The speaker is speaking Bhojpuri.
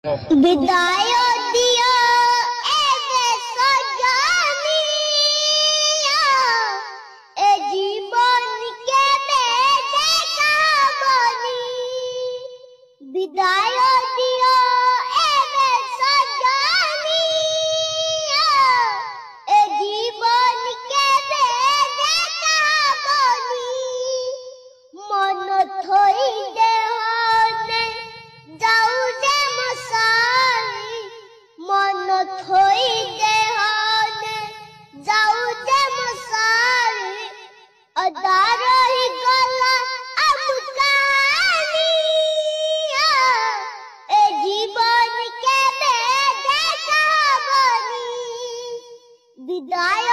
विदाई दियो एवे सजनिया ए जीवन के बेदेखाबनी विदाई दियो एवे सजनिया ए जीवन के बेदेखाबनी मन थई देहने जाऊ मन थोई देहने जाऊ जे मसारी अदार ही गला अब कहानिया ए जीवन के बेदेखाबनी विदाई